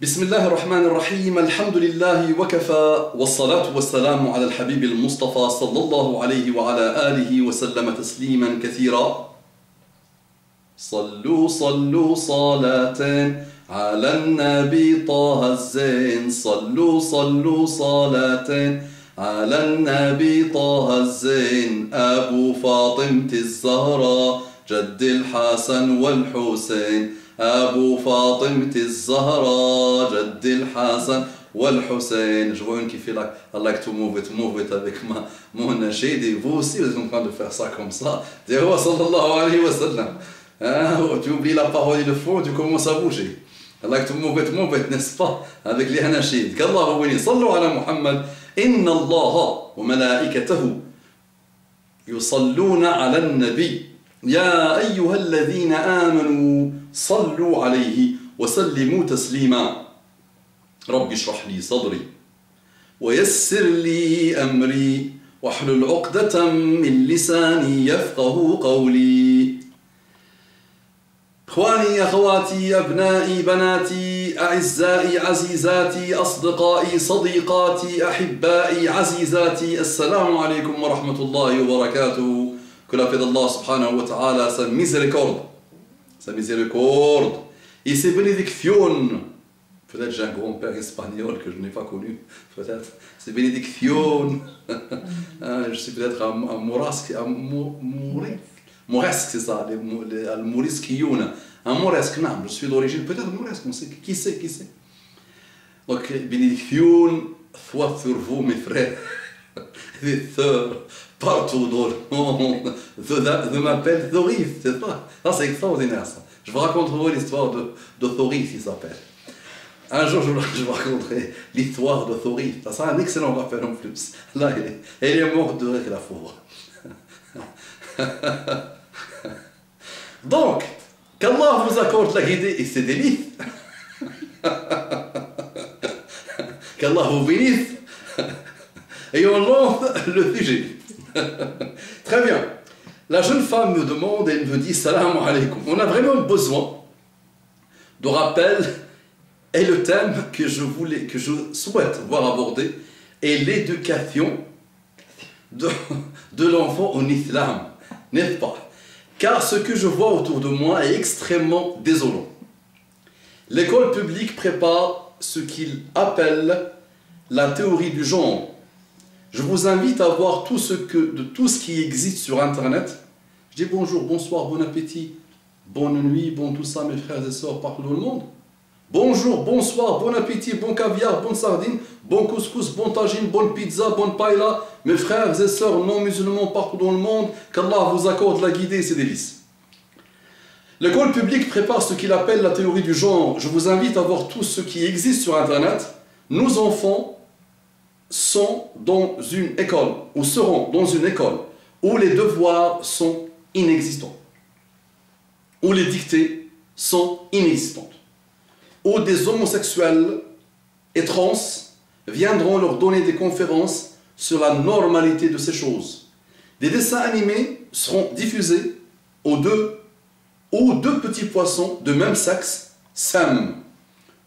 بسم الله الرحمن الرحيم الحمد لله وكفى والصلاة والسلام على الحبيب المصطفى صلى الله عليه وعلى آله وسلم تسليما كثيرا صلوا صلوا صلاتين على النبي طه الزين صلوا صلوا صلاتين على النبي طه الزين أبو فاطمة الزهراء جد الحسن والحسين أبو فاطمة الزهراء جد الحسن والحسين. Je vois une qui fait like, I like to move it avec mon nasheed, et vous aussi vous êtes en train de faire ça comme ça. Dis oh sallallahu alayhi wa sallam. Tu oublies la parole et le fond, tu commences à bouger. I like to move it, n'est-ce pas? Avec les nasheed. Qu'Allah vous bénisse. Sallu ala Muhammad. Inna Allah wa malaikatahu yusalluna ala al-nabi. يا أيها الذين آمنوا صلوا عليه وسلموا تسليما رب اشرح لي صدري ويسر لي أمري واحلل عقدة من لساني يفقه قولي. إخواني أخواتي أبنائي بناتي أعزائي عزيزاتي أصدقائي صديقاتي أحبائي عزيزاتي السلام عليكم ورحمة الله وبركاته. Que la paix d'Allah subhanahu wa ta'ala, sa miséricorde et ses bénédictions. Peut-être j'ai un grand-père espagnol que je n'ai pas connu, peut-être. Ses bénédictions. Je suis peut-être à Mourasque, c'est ça, al Mouriskiouna. Un Mouresque, non, je suis d'origine, peut-être Mouresque, on sait, qui sait. Donc, bénédictions, soit sur vous, mes frères, des sœurs, partout dans le monde, je m'appelle Thorif, c'est ça. Ça c'est extraordinaire ça. Je vous raconterai l'histoire de Thorif, il s'appelle. Un jour je vous raconterai l'histoire de Thorif. Ça sera un excellent rappel en plus. Là, elle est morte de rire la pauvre. Donc, qu'Allah vous accorde la guidée et ses délices. Qu'Allah vous bénisse. Et on lance le sujet. Très bien. La jeune femme me demande et elle me dit Salam alaikum. On a vraiment besoin de rappel, et le thème que je souhaite voir abordé est l'éducation de l'enfant en islam, n'est-ce pas? Car ce que je vois autour de moi est extrêmement désolant. L'école publique prépare ce qu'il appelle la théorie du genre. Je vous invite à voir tout ce qui existe sur Internet. Je dis bonjour, bonsoir, bon appétit, bonne nuit, bon tout ça, mes frères et sœurs partout dans le monde. Bonjour, bonsoir, bon appétit, bon caviar, bonne sardine, bon couscous, bon tagine, bonne pizza, bonne paella, mes frères et sœurs non musulmans partout dans le monde, qu'Allah vous accorde la guidée et ses délices. L'école publique prépare ce qu'il appelle la théorie du genre. Je vous invite à voir tout ce qui existe sur Internet. Nos enfants sont dans une école, ou seront dans une école, où les devoirs sont inexistants, où les dictées sont inexistantes, où des homosexuels et trans viendront leur donner des conférences sur la normalité de ces choses. Des dessins animés seront diffusés où deux petits poissons de même sexe s'aiment,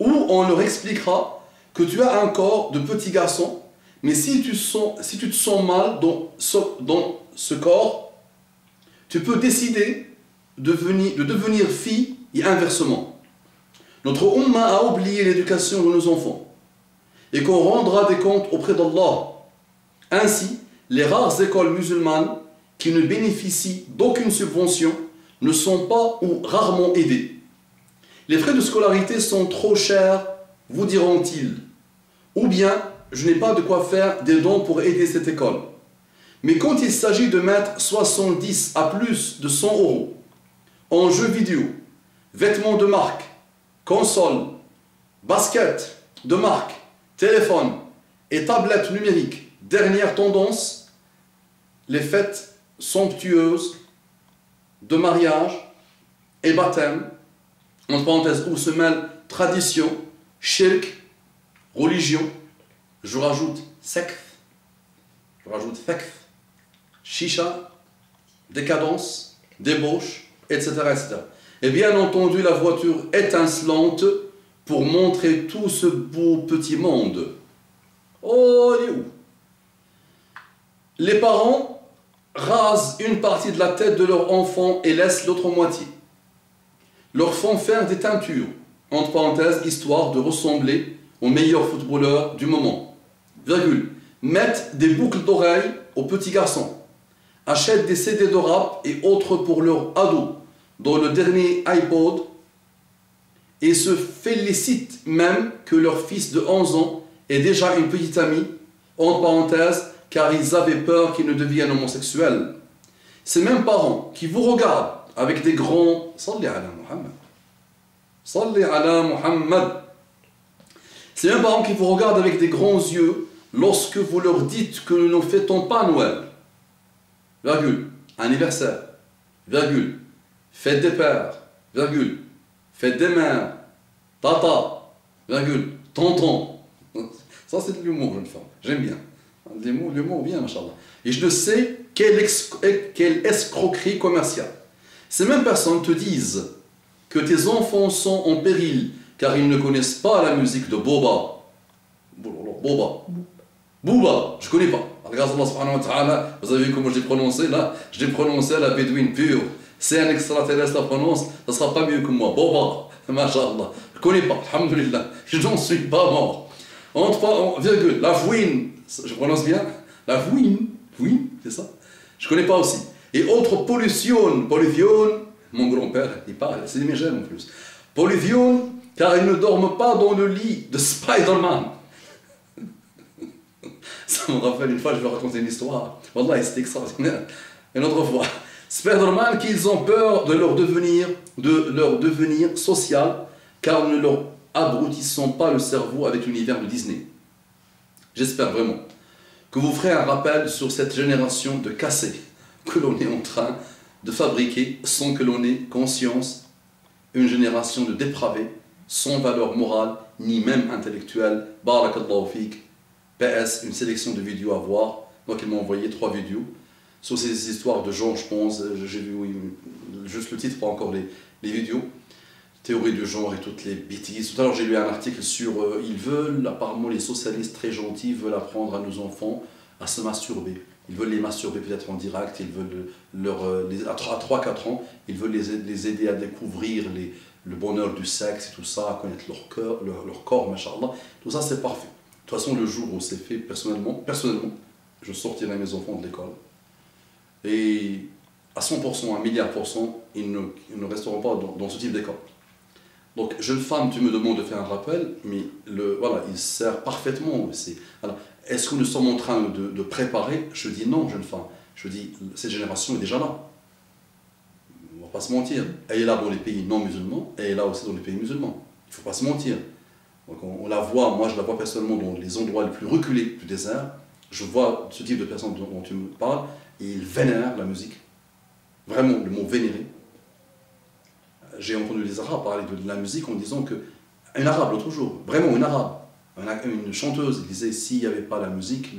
où on leur expliquera que tu as un corps de petit garçon. Mais si tu te sens mal dans ce corps, tu peux décider de devenir fille et inversement. Notre Ummah a oublié l'éducation de nos enfants et qu'on rendra des comptes auprès d'Allah. Ainsi, les rares écoles musulmanes qui ne bénéficient d'aucune subvention ne sont pas ou rarement aidées. Les frais de scolarité sont trop chers, vous diront-ils. Ou bien, je n'ai pas de quoi faire des dons pour aider cette école. Mais quand il s'agit de mettre 70 à plus de 100 € en jeux vidéo, vêtements de marque, consoles, baskets de marque, téléphones et tablettes numériques, dernière tendance, les fêtes somptueuses de mariage et baptême, entre parenthèses, où se mêlent tradition, shirk, religion, je rajoute secte, chicha, décadence, débauche, etc., etc. Et bien entendu, la voiture étincelante pour montrer tout ce beau petit monde. Oh, il est où? Les parents rasent une partie de la tête de leur enfant et laissent l'autre moitié. Leur font faire des teintures, entre parenthèses, histoire de ressembler aux meilleurs footballeurs du moment. Virgule. Mettent des boucles d'oreilles aux petits garçons. Achètent des CD de rap et autres pour leurs ados, dans le dernier iPod, et se félicitent même que leur fils de 11 ans ait déjà une petite amie, entre parenthèses, car ils avaient peur qu'il ne devienne homosexuel. Ces mêmes parents qui vous regardent avec des grands... Salli ala Muhammad. Salli ala Muhammad. Ces mêmes parents qui vous regardent avec des grands yeux lorsque vous leur dites que nous ne fêtons pas Noël. Virgule. Anniversaire. Virgule. Fête des pères. Virgule. Fête des mères. Tata. Virgule. Tonton. Ça c'est de l'humour, jeune femme. J'aime bien. L'humour bien, machallah. Et je ne sais quelle escroquerie commerciale. Ces mêmes personnes te disent que tes enfants sont en péril car ils ne connaissent pas la musique de Boba. Booba, je ne connais pas. Regarde Allah subhanahu wa ta'ala, vous avez vu comment je l'ai prononcé là? Je l'ai prononcé à la bédouine pure. C'est un extraterrestre la prononce, ça ne sera pas mieux que moi. Boba, mashallah. Je ne connais pas, alhamdulillah. Je n'en suis pas mort. Virgule, la fouine, je prononce bien? La fouine, c'est ça? Je ne connais pas aussi. Et autre pollution, mon grand-père, il parle, c'est des mégènes en plus. Pollution, car ils ne dorment pas dans le lit de Spider-Man. Ça me rappelle une fois, je vais raconter une histoire. Wallah, c'était extraordinaire. Une autre fois. Spider-Man, qu'ils ont peur de leur devenir social, car nous ne leur abrutissons pas le cerveau avec l'univers de Disney. J'espère vraiment que vous ferez un rappel sur cette génération de cassés que l'on est en train de fabriquer sans que l'on ait conscience, une génération de dépravés, sans valeur morale, ni même intellectuelle. Barakallahu fik. PS, une sélection de vidéos à voir. Donc il m'a envoyé 3 vidéos sur ces histoires de gens, je pense. J'ai vu juste le titre, pas encore les vidéos. Théorie du genre et toutes les bêtises. Tout à l'heure j'ai lu un article sur ils veulent, apparemment les socialistes très gentils veulent apprendre à nos enfants à se masturber. Ils veulent les masturber peut-être en direct, ils veulent à 3-4 ans, ils veulent les aider à découvrir le bonheur du sexe et tout ça, à connaître leur corps, machallah. Tout ça c'est parfait. De toute façon, le jour où c'est fait, personnellement, je sortirai mes enfants de l'école. Et à 100%, 1 milliard %, ils ne resteront pas dans ce type d'école. Donc, jeune femme, tu me demandes de faire un rappel, mais voilà, il sert parfaitement. Est-ce que nous sommes en train de préparer? Je dis non, jeune femme. Je dis, cette génération est déjà là. On ne va pas se mentir. Elle est là dans les pays non musulmans, et elle est là aussi dans les pays musulmans. Il ne faut pas se mentir. Donc on la voit, moi je la vois personnellement dans les endroits les plus reculés du désert. Je vois ce type de personnes dont tu me parles, et ils vénèrent la musique. Vraiment, le mot vénérer. J'ai entendu les Arabes parler de la musique en disant que, une Arabe l'autre jour, vraiment une Arabe, une chanteuse, elle disait s'il n'y avait pas la musique,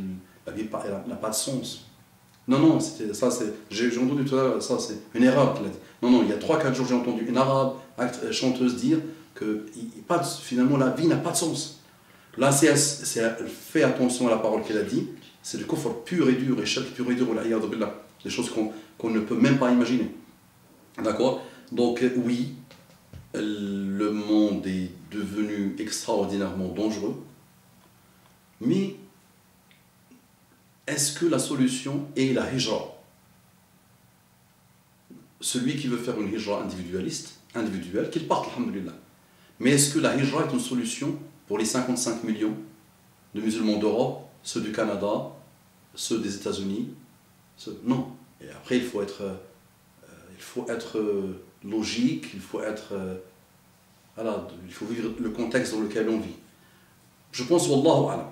la vie n'a pas de sens. Non, j'ai entendu tout à l'heure, ça c'est une erreur qu'elle a dit. Non, il y a 3-4 jours j'ai entendu une Arabe chanteuse dire que finalement la vie n'a pas de sens. Là, si elle fait attention à la parole qu'elle a dit, c'est du kufr pur et dur, et shirk pur et dur, des choses qu'on ne peut même pas imaginer. D'accord? Donc oui, le monde est devenu extraordinairement dangereux, mais est-ce que la solution est la hijra? Celui qui veut faire une hijra individuelle, qu'il parte, alhamdulillah. Mais est-ce que la hijra est une solution pour les 55 millions de musulmans d'Europe, ceux du Canada, ceux des États-Unis? Non. Et après, il faut être logique, il faut vivre le contexte dans lequel on vit. Je pense, wallahu alam,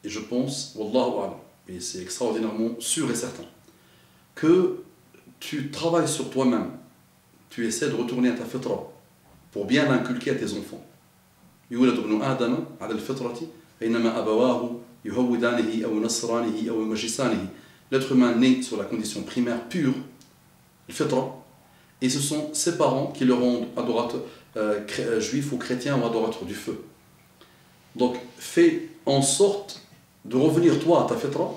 et je pense, wallahu alam, et c'est extraordinairement sûr et certain, que tu travailles sur toi-même, tu essaies de retourner à ta fitra, pour bien l'inculquer à tes enfants. يولد ابن آدم على الفطرة بينما أبواه يهودانه أو نصرانه أو يمجسانه. L'être humain naît sur la condition primaire pure, le fitra, et ce sont ses parents qui le rendent adorateur, juif ou chrétien ou adorateur du feu. Donc fais en sorte de revenir toi à ta fitra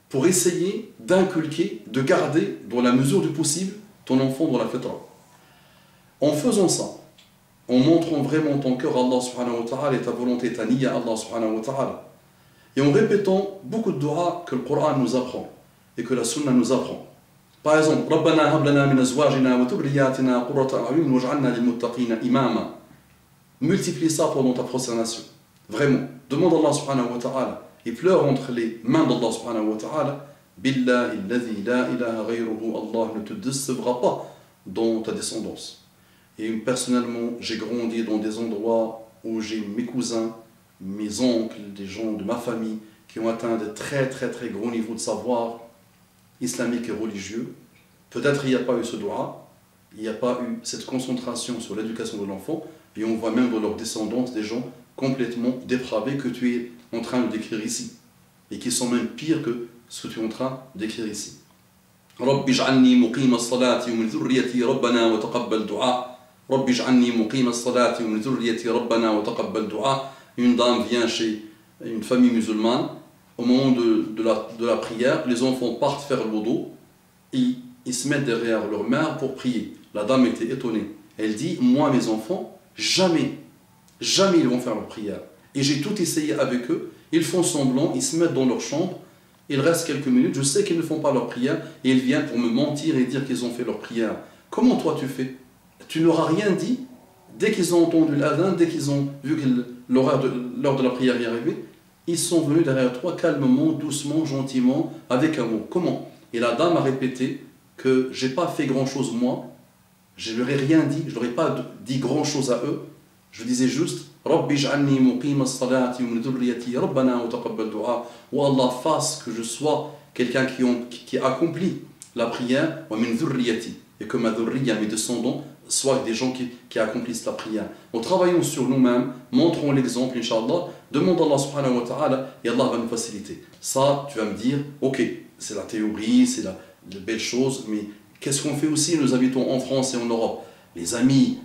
pour essayer d'inculquer, de garder dans la mesure du possible ton enfant dans la fitra. En faisant ça, en montrant vraiment ton cœur à Allah subhanahu wa ta'ala et ta volonté, ta niya à Allah subhanahu wa ta'ala, et en répétant beaucoup de dua que le Coran nous apprend et que la Sunna nous apprend. Par exemple, Rabbana hab lana min azwajina wa dhurriyyatina qurrata a'yun waj'alna lil muttaqina imama. Multiplie ça pendant ta prosternation. Vraiment, demande à Allah subhanahu wa ta'ala et pleure entre les mains d'Allah subhanahu wa ta'ala. Billahi alladhi la ilaha ghayruhu, Allah ne te décevra pas dans ta descendance. Et personnellement, j'ai grandi dans des endroits où j'ai mes cousins, mes oncles, des gens de ma famille qui ont atteint de très gros niveaux de savoir islamique et religieux. Peut-être il n'y a pas eu ce dua, il n'y a pas eu cette concentration sur l'éducation de l'enfant, et on voit même dans leur descendance des gens complètement dépravés que tu es en train de décrire ici, et qui sont même pires que ce que tu es en train d'écrire ici. Rabbi ij'alni muqima as-salati wa min dhurriyyati rabbana wa taqabbal du'a. Rabbi ij'alni muqima as-salati wa min dhurriyyati rabbana wa taqabbal du'a. Une dame vient chez une famille musulmane, au moment de la prière, les enfants partent faire le wudu, et ils se mettent derrière leur mère pour prier. La dame était étonnée. Elle dit, moi mes enfants, jamais ils vont faire leur prière. Et j'ai tout essayé avec eux, ils font semblant, ils se mettent dans leur chambre, il reste quelques minutes, je sais qu'ils ne font pas leur prière, et ils viennent pour me mentir et dire qu'ils ont fait leur prière. Comment toi tu fais? Tu n'auras rien dit. Dès qu'ils ont entendu l'adhan, dès qu'ils ont vu que l'heure de la prière est arrivée, ils sont venus derrière toi calmement, doucement, gentiment, avec amour. Comment? Et la dame a répété que j'ai pas fait grand chose moi, je leur ai rien dit, je leur ai pas dit grand chose à eux, je disais juste Rabbi ij'alni muqima as-salati wa min dhurriyyati rabbana wa taqabbal du'a. Ou Allah fasse que je sois quelqu'un qui accomplit la prière, wa min dhurriyyati, et que ma dhurriya, mes descendants, soient des gens qui accomplissent la prière. En travaillant sur nous-mêmes, montrons l'exemple, Inch'Allah, demandons à Allah subhanahu wa ta'ala et Allah va nous faciliter. Ça, tu vas me dire, ok, c'est la théorie, c'est la belle chose, mais qu'est-ce qu'on fait aussi? Nous habitons en France et en Europe. Les amis,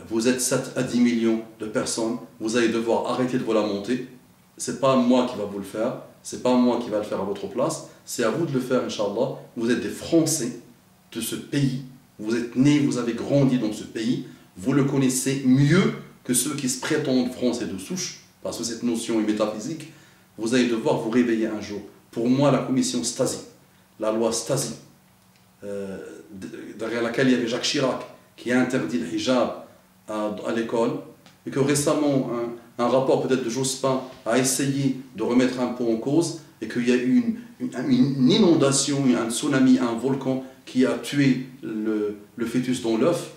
vous êtes 7 à 10 millions de personnes, vous allez devoir arrêter de vous lamenter. C'est pas moi qui va vous le faire, c'est pas moi qui va le faire à votre place, c'est à vous de le faire, Inch'Allah. Vous êtes des Français de ce pays. Vous êtes nés, vous avez grandi dans ce pays, vous le connaissez mieux que ceux qui se prétendent français de souche, parce que cette notion est métaphysique. Vous allez devoir vous réveiller un jour. Pour moi, la commission Stasi, la loi Stasi, derrière laquelle il y avait Jacques Chirac, qui a interdit le hijab à l'école, et que récemment, un rapport peut-être de Jospin a essayé de remettre un peu en cause, et qu'il y a eu une inondation, un tsunami, un volcan, qui a tué le fœtus dans l'œuf,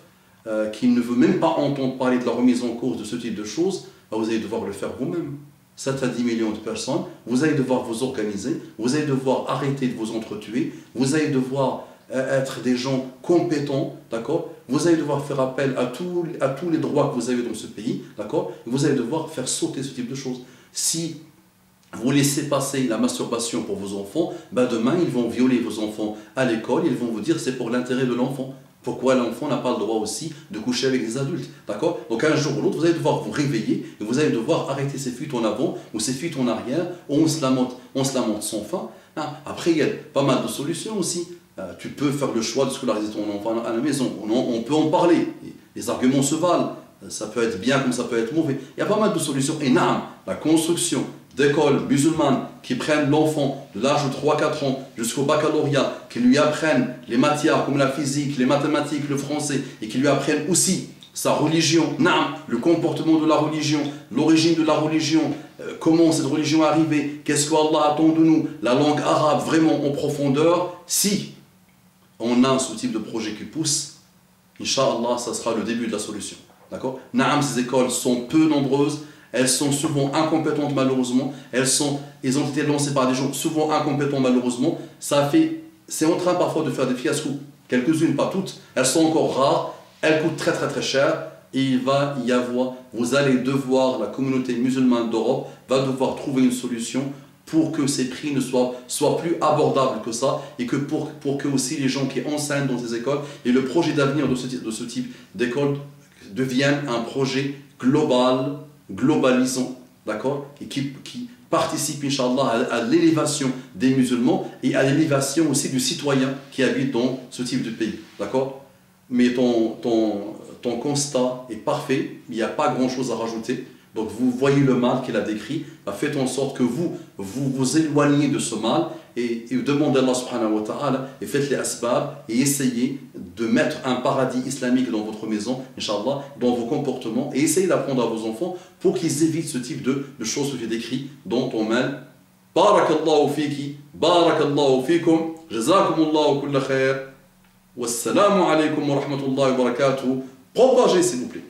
qui ne veut même pas entendre parler de la remise en cause de ce type de choses, vous allez devoir le faire vous-même. 7 à 10 millions de personnes, vous allez devoir vous organiser, vous allez devoir arrêter de vous entretuer, vous allez devoir être des gens compétents, d'accord? Vous allez devoir faire appel à tous les droits que vous avez dans ce pays, d'accord? Vous allez devoir faire sauter ce type de choses. Si vous laissez passer la masturbation pour vos enfants, ben demain ils vont violer vos enfants à l'école, ils vont vous dire c'est pour l'intérêt de l'enfant. Pourquoi l'enfant n'a pas le droit aussi de coucher avec des adultes, d'accord? Donc un jour ou l'autre, vous allez devoir vous réveiller et vous allez devoir arrêter ces fuites en avant ou ces fuites en arrière, où on se lamente sans fin. Après, il y a pas mal de solutions aussi. Tu peux faire le choix de scolariser ton enfant à la maison, on peut en parler, les arguments se valent, ça peut être bien comme ça peut être mauvais. Il y a pas mal de solutions. Et la construction d'écoles musulmanes qui prennent l'enfant de l'âge de 3-4 ans jusqu'au baccalauréat, qui lui apprennent les matières comme la physique, les mathématiques, le français, et qui lui apprennent aussi sa religion, le comportement de la religion, l'origine de la religion, comment cette religion est arrivée, qu'est-ce qu'Allah attend de nous, la langue arabe vraiment en profondeur. Si on a ce type de projet qui pousse, Inch'Allah, ça sera le début de la solution. D'accord? Ces écoles sont peu nombreuses, elles sont souvent incompétentes malheureusement, elles ont été lancées par des gens souvent incompétents malheureusement. C'est en train parfois de faire des fiascos, quelques-unes, pas toutes, elles sont encore rares, elles coûtent très cher, et il va y avoir, vous allez devoir, la communauté musulmane d'Europe va devoir trouver une solution pour que ces prix ne soient plus abordables que ça, et que pour que aussi les gens qui enseignent dans ces écoles, et le projet d'avenir de ce type d'école, devienne un projet global, globalisant, d'accord, et qui participe, Inch'Allah, à l'élévation des musulmans et à l'élévation aussi du citoyen qui habite dans ce type de pays, d'accord. Mais ton constat est parfait, il n'y a pas grand-chose à rajouter. Donc vous voyez le mal qu'il a décrit, faites en sorte que vous éloignez de ce mal et demandez à Allah subhanahu wa ta'ala et faites les asbab et essayez de mettre un paradis islamique dans votre maison, Inch'Allah, dans vos comportements, et essayez d'apprendre à vos enfants pour qu'ils évitent ce type de choses que j'ai décrit dans ton mal. Barakallahu fiki, barakallahu fikum, jazakumullahu kulla khair, wassalamu alaykum wa rahmatullahi wa barakatuh. Propagez s'il vous plaît.